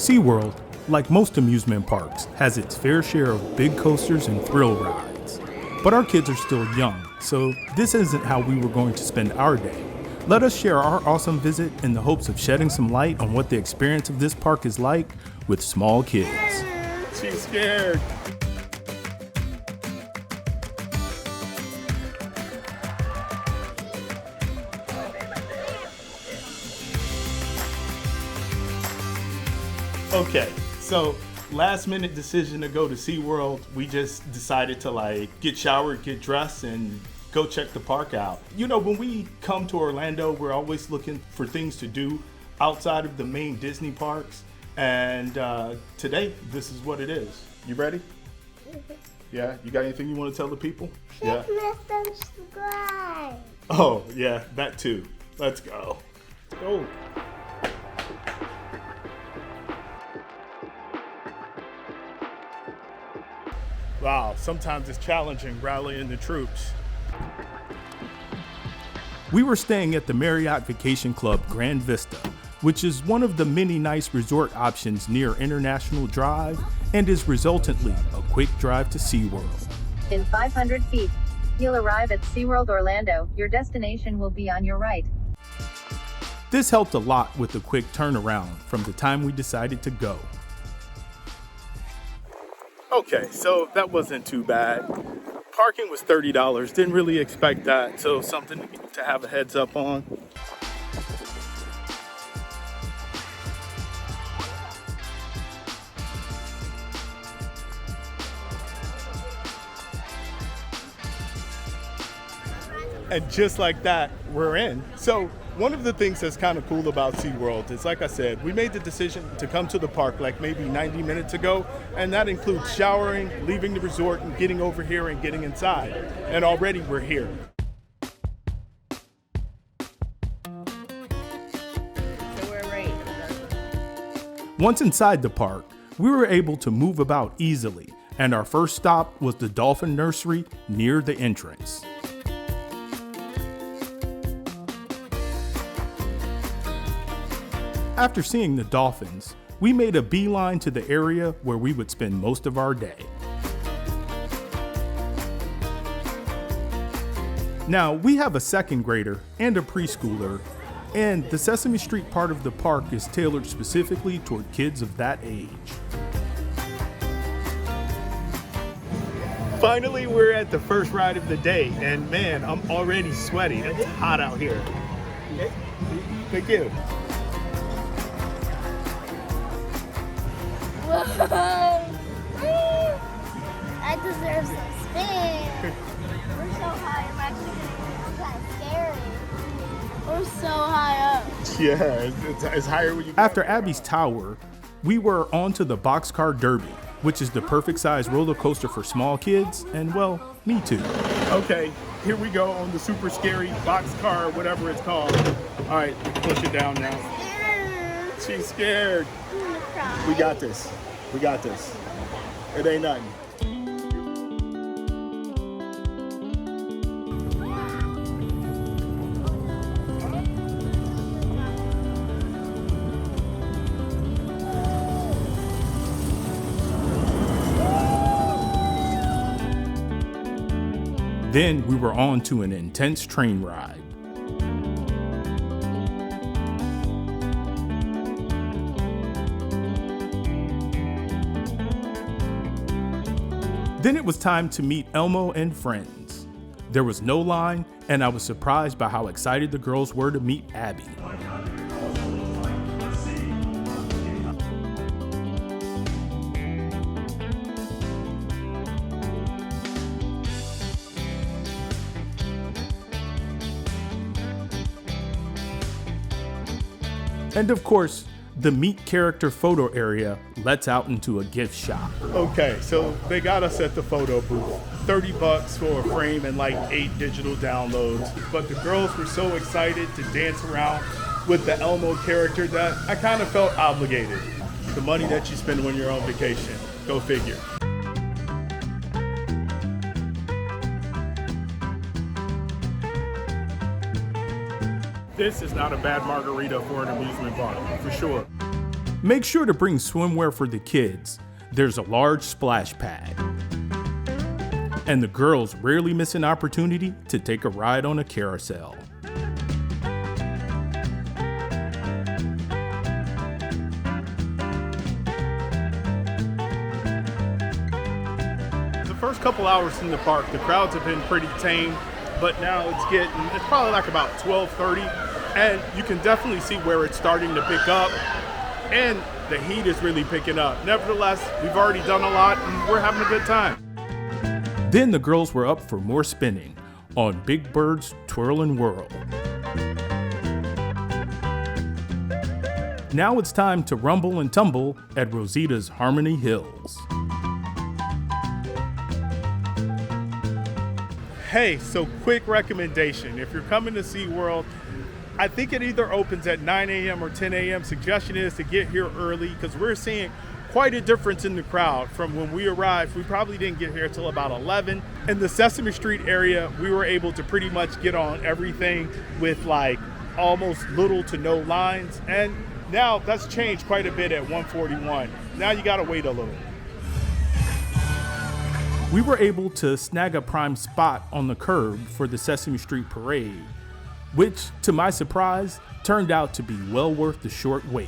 SeaWorld, like most amusement parks, has its fair share of big coasters and thrill rides. But our kids are still young, so this isn't how we were going to spend our day. Let us share our awesome visit in the hopes of shedding some light on what the experience of this park is like with small kids. She's scared. Okay, so last minute decision to go to SeaWorld. We just decided to get showered, get dressed, and go check the park out. You know, when we come to Orlando, we're always looking for things to do outside of the main Disney parks. And today, this is what it is. You ready? Yeah, you got anything you want to tell the people? Yeah. Subscribe. Oh, yeah, that too. Let's go. Go. Wow, sometimes it's challenging rallying the troops. We were staying at the Marriott Vacation Club Grand Vista, which is one of the many nice resort options near International Drive and is resultantly a quick drive to SeaWorld. In 500 feet, you'll arrive at SeaWorld Orlando. Your destination will be on your right. This helped a lot with the quick turnaround from the time we decided to go. Okay, so that wasn't too bad. Parking was $30. Didn't really expect that, so something to have a heads up on. And just like that, we're in. So one of the things that's kind of cool about SeaWorld is, like I said, we made the decision to come to the park maybe 90 minutes ago, and that includes showering, leaving the resort, and getting over here and getting inside. And already we're here. So we're right. Once inside the park, we were able to move about easily, and our first stop was the Dolphin Nursery near the entrance. After seeing the dolphins, we made a beeline to the area where we would spend most of our day. Now, we have a second grader and a preschooler, and the Sesame Street part of the park is tailored specifically toward kids of that age. Finally, we're at the first ride of the day, and man, I'm already sweaty. It's hot out here. Okay. Thank you. Whoa! I deserve some spin. We're so high, I'm kind of scary. We're so high up. Yeah, it's higher when you. After Abby's tower, we were on to the Boxcar Derby, which is the perfect size roller coaster for small kids, and well, me too. Okay, here we go on the super scary Boxcar, whatever it's called. All right, push it down now. She's scared. We got this. We got this. It ain't nothing. Then we were on to an intense train ride. Then it was time to meet Elmo and friends. There was no line, and I was surprised by how excited the girls were to meet Abby. And of course, the meet character photo area lets out into a gift shop. Okay, so they got us at the photo booth. $30 for a frame and 8 digital downloads. But the girls were so excited to dance around with the Elmo character that I kind of felt obligated. The money that you spend when you're on vacation, go figure. This is not a bad margarita for an amusement park, for sure. Make sure to bring swimwear for the kids. There's a large splash pad. And the girls rarely miss an opportunity to take a ride on a carousel. The first couple hours in the park, the crowds have been pretty tame, but now it's probably like about 12:30, and you can definitely see where it's starting to pick up, and the heat is really picking up. Nevertheless, we've already done a lot, and we're having a good time. Then the girls were up for more spinning on Big Bird's Twirl and Whirl. Now it's time to rumble and tumble at Rosita's Harmony Hills. Hey, so quick recommendation. If you're coming to SeaWorld, I think it either opens at 9 a.m. or 10 a.m. Suggestion is to get here early because we're seeing quite a difference in the crowd from when we arrived. We probably didn't get here till about 11. In the Sesame Street area, we were able to pretty much get on everything with like almost little to no lines. And now that's changed quite a bit at 141. Now you gotta wait a little. We were able to snag a prime spot on the curb for the Sesame Street parade, which, to my surprise, turned out to be well worth the short wait.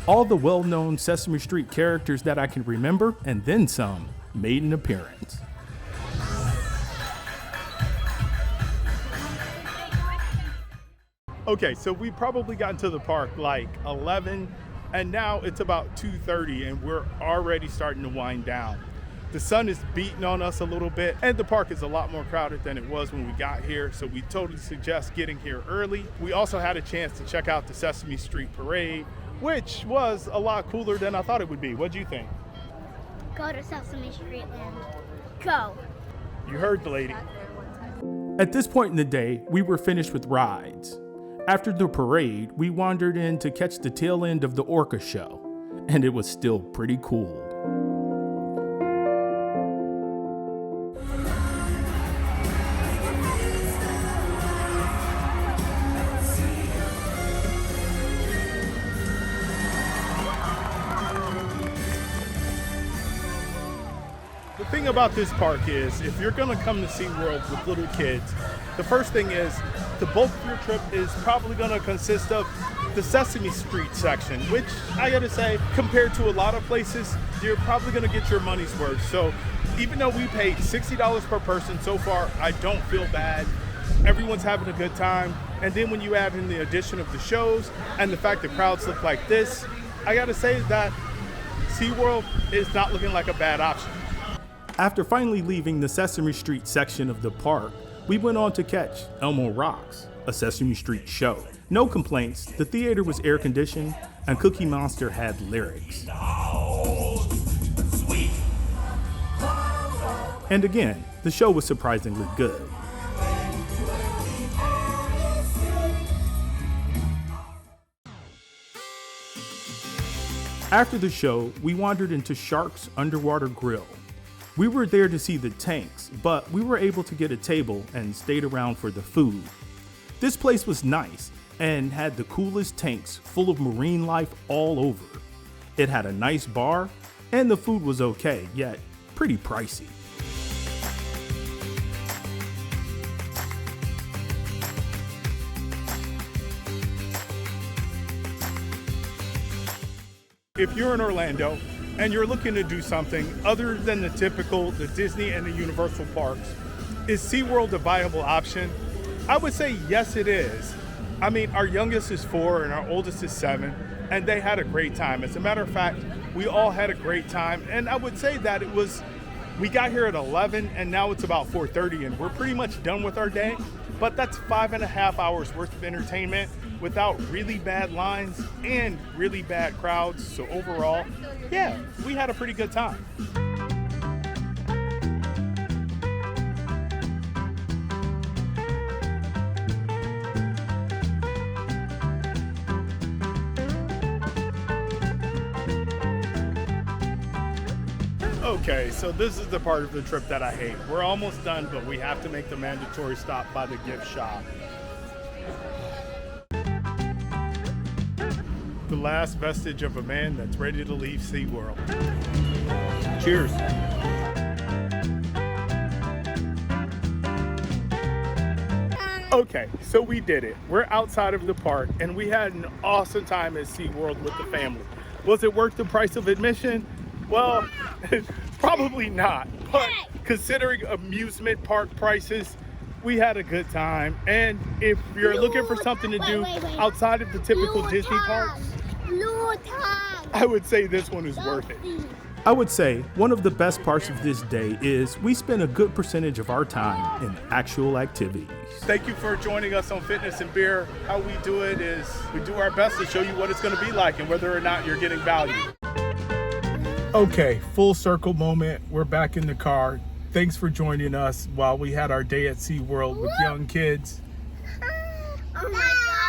All the well-known Sesame Street characters that I can remember, and then some, made an appearance. Okay, so we probably got into the park like 11, and now it's about 2:30, and we're already starting to wind down. The sun is beating on us a little bit, and the park is a lot more crowded than it was when we got here, so we totally suggest getting here early. We also had a chance to check out the Sesame Street parade, which was a lot cooler than I thought it would be. What'd you think? Go to Sesame Street Land. Go. You heard the lady. At this point in the day, we were finished with rides. After the parade, we wandered in to catch the tail end of the Orca show, and it was still pretty cool. The thing about this park is, if you're gonna come to SeaWorld with little kids, the first thing is, the bulk of your trip is probably gonna consist of the Sesame Street section, which I gotta say, compared to a lot of places, you're probably gonna get your money's worth. So even though we paid $60 per person so far, I don't feel bad. Everyone's having a good time. And then when you add in the addition of the shows and the fact that crowds look like this, I gotta say that SeaWorld is not looking like a bad option. After finally leaving the Sesame Street section of the park, we went on to catch Elmo Rocks, a Sesame Street show. No complaints, the theater was air conditioned, and Cookie Monster had lyrics. And again, the show was surprisingly good. After the show, we wandered into Shark's Underwater Grill. We were there to see the tanks, but we were able to get a table and stayed around for the food. This place was nice and had the coolest tanks full of marine life all over. It had a nice bar, and the food was okay, yet pretty pricey. If you're in Orlando and you're looking to do something other than the Disney and the Universal parks, is SeaWorld a viable option? I would say yes, it is. I mean, our youngest is 4 and our oldest is 7, and they had a great time. As a matter of fact, we all had a great time, and I would say that we got here at 11 and now it's about 4:30 and we're pretty much done with our day, but that's 5.5 hours worth of entertainment without really bad lines and really bad crowds. So overall, yeah, we had a pretty good time. Okay, so this is the part of the trip that I hate. We're almost done, but we have to make the mandatory stop by the gift shop. The last vestige of a man that's ready to leave SeaWorld. Cheers. Okay, so we did it. We're outside of the park and we had an awesome time at SeaWorld with the family. Was it worth the price of admission? Well, probably not. But considering amusement park prices, we had a good time. And if you're looking for something to do outside of the typical Disney parks, I would say this one is worth it. I would say one of the best parts of this day is we spend a good percentage of our time in actual activities. Thank you for joining us on Fitness and Beer. How we do it is we do our best to show you what it's going to be like and whether or not you're getting value. Okay, full circle moment. We're back in the car. Thanks for joining us while we had our day at SeaWorld with young kids. Oh my God.